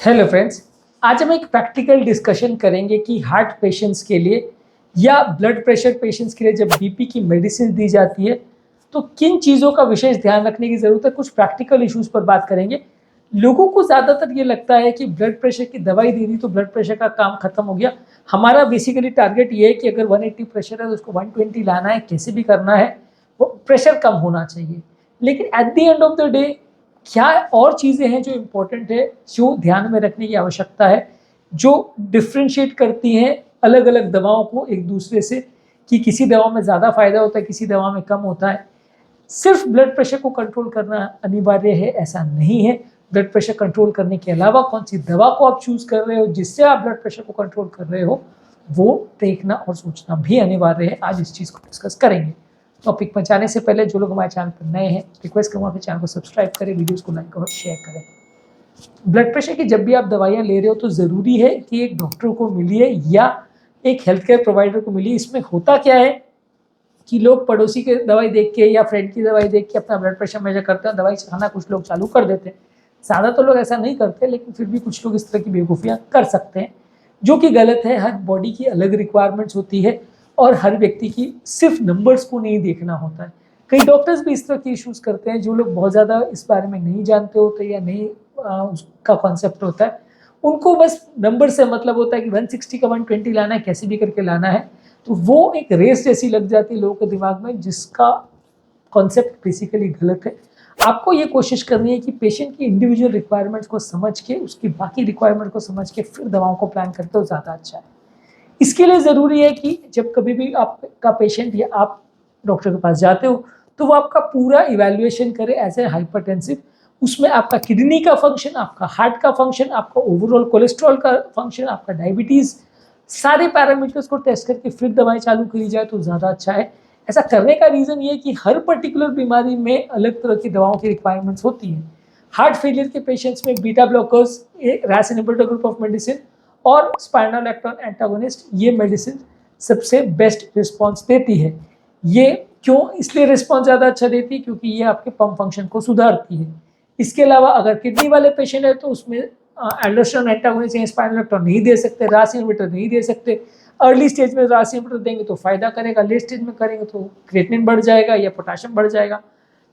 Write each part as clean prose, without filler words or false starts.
Hello friends, आज हम एक प्रैक्टिकल डिस्कशन करेंगे कि हार्ट पेशेंट्स के लिए या ब्लड प्रेशर पेशेंट्स के लिए जब बीपी की मेडिसिन दी जाती है तो किन चीज़ों का विशेष ध्यान रखने की ज़रूरत है। कुछ प्रैक्टिकल इश्यूज पर बात करेंगे। लोगों को ज़्यादातर ये लगता है कि ब्लड प्रेशर की दवाई दे दी तो ब्लड प्रेशर का काम खत्म हो गया। हमारा बेसिकली टारगेट ये है कि अगर 180 प्रेशर है तो उसको 120 लाना है, कैसे भी करना है, वो प्रेशर कम होना चाहिए। लेकिन at the end of the day क्या और चीज़ें हैं जो इम्पोर्टेंट है, जो ध्यान में रखने की आवश्यकता है, जो डिफ्रेंशिएट करती हैं अलग अलग दवाओं को एक दूसरे से, कि किसी दवा में ज़्यादा फायदा होता है, किसी दवा में कम होता है। सिर्फ ब्लड प्रेशर को कंट्रोल करना अनिवार्य है ऐसा नहीं है। ब्लड प्रेशर कंट्रोल करने के अलावा कौन सी दवा को आप चूज कर रहे हो जिससे आप ब्लड प्रेशर को कंट्रोल कर रहे हो, वो देखना और सोचना भी अनिवार्य है। आज इस चीज़ को डिस्कस करेंगे। टॉपिक पर जाने से पहले जो लोग हमारे चैनल पर नए हैं, रिक्वेस्ट करूँगा कि चैनल को सब्सक्राइब करें, वीडियोस को लाइक और शेयर करें। ब्लड प्रेशर की जब भी आप दवाइयाँ ले रहे हो तो ज़रूरी है कि एक डॉक्टर को मिलिए या एक हेल्थ केयर प्रोवाइडर को मिलिए। इसमें होता क्या है कि लोग पड़ोसी की दवाई देख के या फ्रेंड की दवाई देख के अपना ब्लड प्रेशर मेजर करते हैं, दवाई खाना कुछ लोग चालू कर देते हैं। ज़्यादातर लोग ऐसा नहीं करते, लेकिन फिर भी कुछ लोग इस तरह की बेवकूफ़ियाँ कर सकते हैं, जो कि गलत है। हर बॉडी की अलग रिक्वायरमेंट्स होती है और हर व्यक्ति की सिर्फ नंबर्स को नहीं देखना होता है। कई डॉक्टर्स भी इस तरह की इश्यूज़ करते हैं, जो लोग बहुत ज़्यादा इस बारे में नहीं जानते होते या नहीं उसका कॉन्सेप्ट होता है। उनको बस नंबर से मतलब होता है कि 160 का 120 लाना है, कैसे भी करके लाना है। तो वो एक रेस जैसी लग जाती है लोगों के दिमाग में, जिसका कॉन्सेप्ट बेसिकली गलत है। आपको ये कोशिश करनी है कि पेशेंट की इंडिविजुअल रिक्वायरमेंट्स को समझ के, उसकी बाकी रिक्वायरमेंट को समझ के फिर दवाओं को प्लान करते हो, ज़्यादा अच्छा है। इसके लिए ज़रूरी है कि जब कभी भी आपका पेशेंट या आप डॉक्टर के पास जाते हो तो वो आपका पूरा इवैल्यूएशन करे एज ए हाइपरटेंसिव। उसमें आपका किडनी का फंक्शन, आपका हार्ट का फंक्शन, आपका ओवरऑल कोलेस्ट्रॉल का फंक्शन, आपका डायबिटीज़, सारे पैरामीटर्स को टेस्ट करके फिर दवाई चालू करी जाए तो ज़्यादा अच्छा है। ऐसा करने का रीज़न ये है कि हर पर्टिकुलर बीमारी में अलग तरह की दवाओं की रिक्वायरमेंट्स होती हैं। हार्ट फेलियर के पेशेंट्स में beta blockers, RAS inhibitor group of medicine और स्पाइनोलेक्टोन एंटागोनिस्ट, ये मेडिसिन सबसे बेस्ट रिस्पॉन्स देती है। ये क्यों इसलिए रिस्पॉन्स ज़्यादा अच्छा देती है? क्योंकि ये आपके पंप फंक्शन को सुधारती है। इसके अलावा अगर किडनी वाले पेशेंट है तो उसमें एल्डोस्टेरोन एंटागोनिस्ट या स्पाइनोलेक्टोन नहीं दे सकते, रास इनहिबिटर नहीं दे सकते। अर्ली स्टेज में रास इनहिबिटर देंगे तो फायदा करेगा, लेट स्टेज में करेंगे तो क्रिएटिनिन बढ़ जाएगा या पोटेशियम बढ़ जाएगा।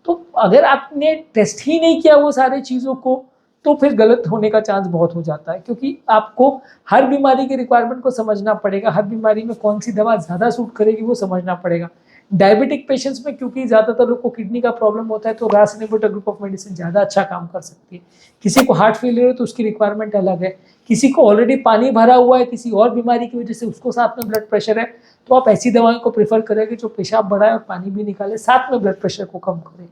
तो अगर आपने टेस्ट ही नहीं किया वो सारी चीज़ों को, तो फिर गलत होने का चांस बहुत हो जाता है, क्योंकि आपको हर बीमारी की रिक्वायरमेंट को समझना पड़ेगा। हर बीमारी में कौन सी दवा ज़्यादा सूट करेगी वो समझना पड़ेगा। डायबिटिक पेशेंट्स में क्योंकि ज़्यादातर लोग को किडनी का प्रॉब्लम होता है तो रास इनहिबिटर ग्रुप ऑफ मेडिसिन ज़्यादा अच्छा काम कर सकती है। किसी को हार्ट फेलियर है तो उसकी रिक्वायरमेंट अलग है। किसी को ऑलरेडी पानी भरा हुआ है किसी और बीमारी की वजह से, उसको साथ में ब्लड प्रेशर है, तो आप ऐसी दवाओं को प्रेफर करेंगे जो पेशाब बढ़ाए और पानी भी निकाले, साथ में ब्लड प्रेशर को कम करे।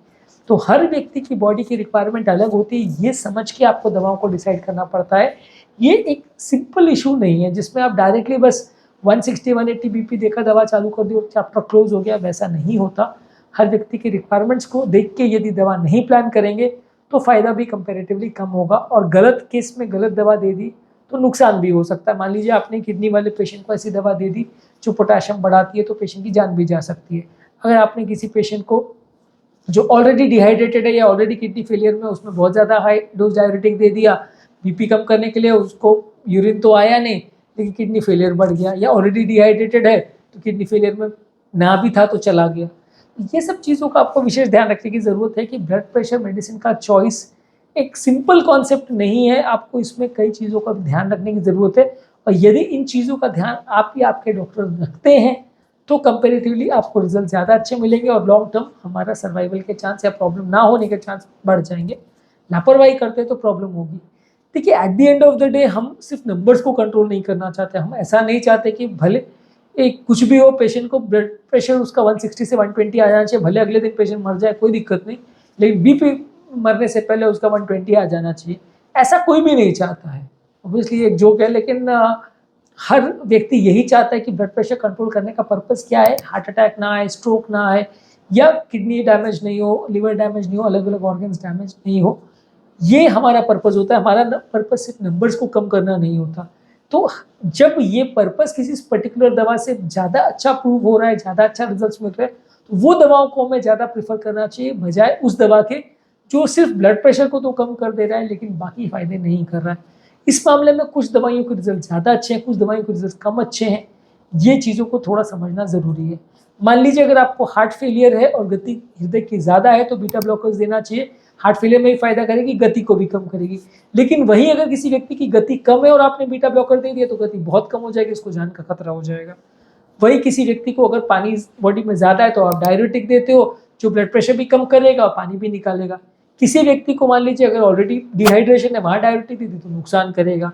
तो हर व्यक्ति की बॉडी की रिक्वायरमेंट अलग होती है, ये समझ के आपको दवाओं को डिसाइड करना पड़ता है। ये एक सिंपल इशू नहीं है जिसमें आप डायरेक्टली बस 160-180 बीपी देकर दवा चालू कर दी और चैप्टर क्लोज हो गया, वैसा नहीं होता। हर व्यक्ति की रिक्वायरमेंट्स को देख के यदि दवा नहीं प्लान करेंगे तो फ़ायदा भी कंपेरेटिवली कम होगा, और गलत केस में गलत दवा दे दी तो नुकसान भी हो सकता है। मान लीजिए आपने किडनी वाले पेशेंट को ऐसी दवा दे दी जो पोटेशियम बढ़ाती है तो पेशेंट की जान भी जा सकती है। अगर आपने किसी पेशेंट को जो ऑलरेडी डिहाइड्रेटेड है या ऑलरेडी किडनी फेलियर में, उसमें बहुत ज़्यादा हाई डोज डायरेटिक दे दिया बीपी कम करने के लिए, उसको यूरिन तो आया नहीं लेकिन किडनी फेलियर बढ़ गया, या ऑलरेडी डिहाइड्रेटेड है तो किडनी फेलियर में ना भी था तो चला गया। ये सब चीज़ों का आपको विशेष ध्यान रखने की ज़रूरत है कि ब्लड प्रेशर मेडिसिन का चॉइस एक सिंपल कॉन्सेप्ट नहीं है। आपको इसमें कई चीज़ों का ध्यान रखने की ज़रूरत है, और यदि इन चीज़ों का ध्यान आप या आपके डॉक्टर रखते हैं तो कंपेरेटिवली आपको रिजल्ट ज़्यादा अच्छे मिलेंगे और लॉन्ग टर्म हमारा सर्वाइवल के चांस या प्रॉब्लम ना होने के चांस बढ़ जाएंगे। लापरवाही करते तो प्रॉब्लम होगी। देखिए, at the end of the day हम सिर्फ नंबर्स को कंट्रोल नहीं करना चाहते। हम ऐसा नहीं चाहते कि भले एक कुछ भी हो, पेशेंट को ब्लड प्रेशर उसका 160 से 120 आ जाना चाहिए, भले अगले दिन पेशेंट मर जाए कोई दिक्कत नहीं, लेकिन बीपी मरने से पहले उसका 120 आ जाना चाहिए, ऐसा कोई भी नहीं चाहता है। ऑब्वियसली एक जोक है, लेकिन हर व्यक्ति यही चाहता है कि ब्लड प्रेशर कंट्रोल करने का पर्पस क्या है, हार्ट अटैक ना आए, स्ट्रोक ना आए, या किडनी डैमेज नहीं हो, लिवर डैमेज नहीं हो, अलग अलग ऑर्गन्स डैमेज नहीं हो। ये हमारा पर्पस होता है। हमारा पर्पस सिर्फ नंबर्स को कम करना नहीं होता। तो जब ये पर्पस किसी पर्टिकुलर दवा से ज़्यादा अच्छा प्रूव हो रहा है, ज़्यादा अच्छा रिजल्ट मिल रहा है, तो वो दवाओं को हमें ज़्यादा प्रेफर करना चाहिए, बजाय उस दवा के जो सिर्फ ब्लड प्रेशर को तो कम कर दे रहा है लेकिन बाकी फ़ायदे नहीं कर रहा है। इस मामले में कुछ दवाइयों के रिजल्ट ज़्यादा अच्छे हैं, कुछ दवाइयों के रिजल्ट कम अच्छे हैं। ये चीज़ों को थोड़ा समझना ज़रूरी है। मान लीजिए अगर आपको हार्ट फेलियर है और गति हृदय की ज़्यादा है तो बीटा ब्लॉकर्स देना चाहिए। हार्ट फेलियर में ही फ़ायदा करेगी, गति को भी कम करेगी। लेकिन वहीं अगर किसी व्यक्ति की गति कम है और आपने बीटा ब्लॉकर दे दिया तो गति बहुत कम हो जाएगी, उसको जान का खतरा हो जाएगा। वही किसी व्यक्ति को अगर पानी बॉडी में ज़्यादा है तो आप डाययूरेटिक देते हो, जो ब्लड प्रेशर भी कम करेगा और पानी भी निकालेगा। किसी व्यक्ति को मान लीजिए अगर ऑलरेडी डिहाइड्रेशन है, वहाँ डाययूरेटिक दे दी तो नुकसान करेगा।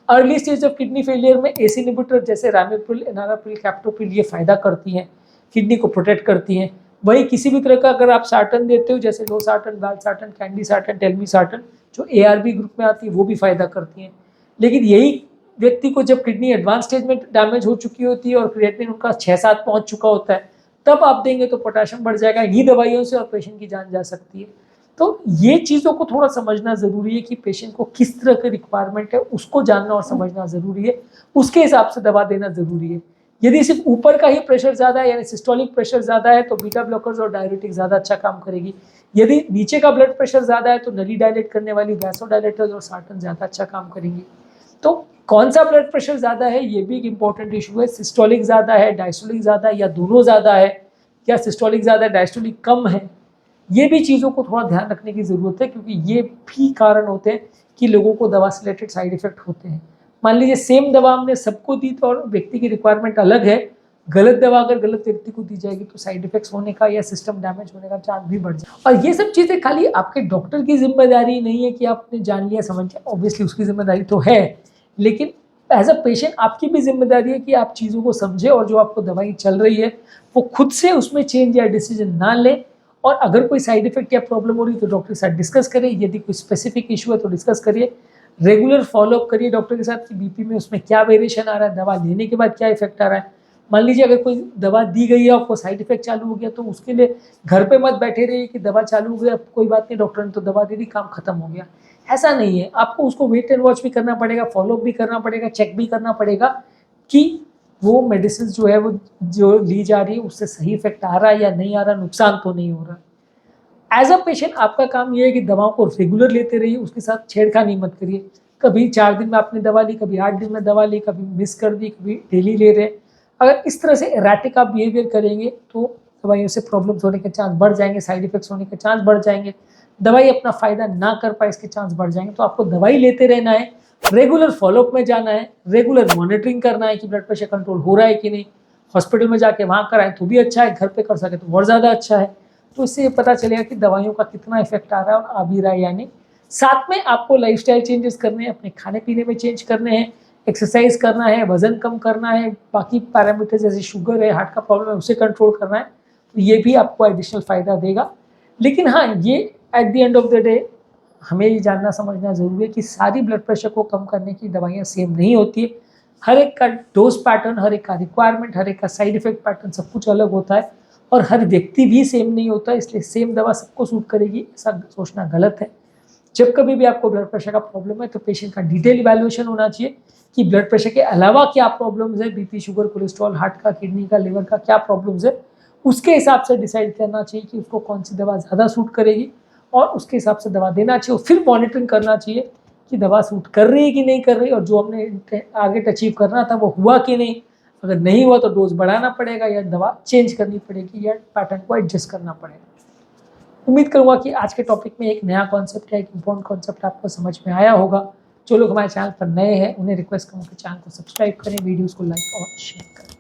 Early stage of kidney failure में एस इनहिबिटर जैसे रामिप्रिल, एनाराप्रिल, कैप्टोप्रिल ये फायदा करती हैं, किडनी को प्रोटेक्ट करती हैं। वही किसी भी तरह का अगर आप सार्टन देते हो जैसे लो सार्टन, बाल सार्टन, कैंडी सार्टन, टेलमी सार्टन, जो ARB ग्रुप में आती है वो भी फायदा करती हैं। लेकिन यही व्यक्ति को जब किडनी एडवांस स्टेज में डैमेज हो चुकी होती है और क्रिएटिनिन उनका 6-7 पहुंच चुका होता है, तब आप देंगे तो पोटेशियम बढ़ जाएगा इन्हीं दवाइयों से और पेशेंट की जान जा सकती है। तो ये चीज़ों को थोड़ा समझना ज़रूरी है कि पेशेंट को किस तरह की रिक्वायरमेंट है, उसको जानना और समझना ज़रूरी है, उसके हिसाब से दवा देना ज़रूरी है। यदि सिर्फ ऊपर का ही प्रेशर ज़्यादा है यानी सिस्टोलिक प्रेशर ज़्यादा है तो बीटा ब्लॉकर्स और डाययूरेटिक ज़्यादा अच्छा काम करेगी। यदि नीचे का ब्लड प्रेशर ज़्यादा है तो नली डायलेट करने वाली वैसोडायलेटर्स और सार्टन ज़्यादा अच्छा काम करेंगी। तो कौन सा ब्लड प्रेशर ज़्यादा है ये भी एक इंपॉर्टेंट इशू है। सिस्टोलिक ज़्यादा है, डायस्टोलिक ज़्यादा है या दोनों ज़्यादा है, या सिस्टोलिक ज़्यादा है डायस्टोलिक कम है, ये भी चीज़ों को थोड़ा ध्यान रखने की ज़रूरत है क्योंकि ये भी कारण होते हैं कि लोगों को दवा से रिलेटेड साइड इफेक्ट होते हैं। मान लीजिए सेम दवा हमने सबको दी तो और व्यक्ति की रिक्वायरमेंट अलग है, गलत दवा अगर गलत व्यक्ति को दी जाएगी तो साइड इफेक्ट्स होने का या सिस्टम डैमेज होने का चांस भी बढ़ जाए। और ये सब चीज़ें खाली आपके डॉक्टर की जिम्मेदारी नहीं है कि आपने जान लिया समझ लिया, ऑब्वियसली उसकी जिम्मेदारी तो है, लेकिन एज अ पेशेंट आपकी भी जिम्मेदारी है कि आप चीज़ों को समझें और जो आपको दवाई चल रही है वो खुद से उसमें चेंज या डिसीजन ना लें। और अगर कोई साइड इफेक्ट या प्रॉब्लम हो रही है तो डॉक्टर के साथ डिस्कस करें, यदि कोई स्पेसिफिक इशू है तो डिस्कस करिए, रेगुलर फॉलोअप करिए डॉक्टर के साथ कि बीपी में उसमें क्या वेरिएशन आ रहा है, दवा लेने के बाद क्या इफेक्ट आ रहा है। मान लीजिए अगर कोई दवा दी गई है आपको साइड इफेक्ट चालू हो गया तो उसके लिए घर पे मत बैठे रहिए कि दवा चालू हो गया कोई बात नहीं, डॉक्टर ने तो दवा दे दी काम खत्म हो गया, ऐसा नहीं है। आपको उसको वेट एंड वॉच भी करना पड़ेगा, फॉलोअप भी करना पड़ेगा, चेक भी करना पड़ेगा कि वो मेडिसिन जो है वो जो ली जा रही है उससे सही इफेक्ट आ रहा है या नहीं आ रहा, नुकसान तो नहीं हो रहा। एज अ पेशेंट आपका काम ये है कि दवाओं को रेगुलर लेते रहिए, उसके साथ छेड़खानी मत करिए। कभी 4 दिन में आपने दवा ली, कभी 8 दिन में दवा ली, कभी मिस कर दी, कभी डेली ले रहे। अगर इस तरह से एराटिक आप बिहेवियर करेंगे तो दवाइयों से प्रॉब्लम्स होने के चांस बढ़ जाएंगे, साइड इफेक्ट्स होने के चांस बढ़ जाएंगे, दवाई अपना फायदा ना कर पाए इसके चांस बढ़ जाएंगे। तो आपको दवाई लेते रहना है, रेगुलर फॉलोअप में जाना है, रेगुलर मॉनिटरिंग करना है कि ब्लड प्रेशर कंट्रोल हो रहा है कि नहीं। हॉस्पिटल में जाके वहाँ कराएं तो भी अच्छा है, घर पे कर सके तो और ज़्यादा अच्छा है। तो इससे ये पता चलेगा कि दवाइयों का कितना इफेक्ट आ रहा है और आ भी रहा है या नहीं। साथ में आपको लाइफस्टाइल चेंजेस करने हैं, अपने खाने पीने में चेंज करने हैं, एक्सरसाइज करना है, वजन कम करना है, बाकी पैरामीटर जैसे शुगर है, हार्ट का प्रॉब्लम है उसे कंट्रोल करना है, तो ये भी आपको एडिशनल फ़ायदा देगा। लेकिन हाँ, ये at the end of the day हमें ये जानना समझना ज़रूरी है कि सारी ब्लड प्रेशर को कम करने की दवाइयाँ सेम नहीं होती है। हर एक का डोज पैटर्न, हर एक का रिक्वायरमेंट, हर एक का साइड इफेक्ट पैटर्न सब कुछ अलग होता है और हर व्यक्ति भी सेम नहीं होता, इसलिए सेम दवा सबको सूट करेगी ऐसा सोचना गलत है। जब कभी भी आपको ब्लड प्रेशर का प्रॉब्लम है तो पेशेंट का डिटेल इवैल्यूएशन होना चाहिए कि ब्लड प्रेशर के अलावा क्या प्रॉब्लम्स है, बीपी, शुगर, कोलेस्ट्रॉल, हार्ट का, किडनी का, लिवर का क्या प्रॉब्लम्स है, उसके हिसाब से डिसाइड करना चाहिए कि उसको कौन सी दवा ज़्यादा सूट करेगी और उसके हिसाब से दवा देना चाहिए। और फिर मॉनिटरिंग करना चाहिए कि दवा सूट कर रही है कि नहीं कर रही और जो हमने टारगेट अचीव करना था वो हुआ कि नहीं। अगर नहीं हुआ तो डोज बढ़ाना पड़ेगा या दवा चेंज करनी पड़ेगी या पैटर्न को एडजस्ट करना पड़ेगा। उम्मीद करूँगा कि आज के टॉपिक में एक नया कॉन्सेप्ट है, एक इम्पोर्टेंट कॉन्सेप्ट आपको समझ में आया होगा। जो लोग हमारे चैनल पर नए हैं उन्हें रिक्वेस्ट करूँगा कि चैनल को सब्सक्राइब करें, वीडियोज़ को लाइक और शेयर करें।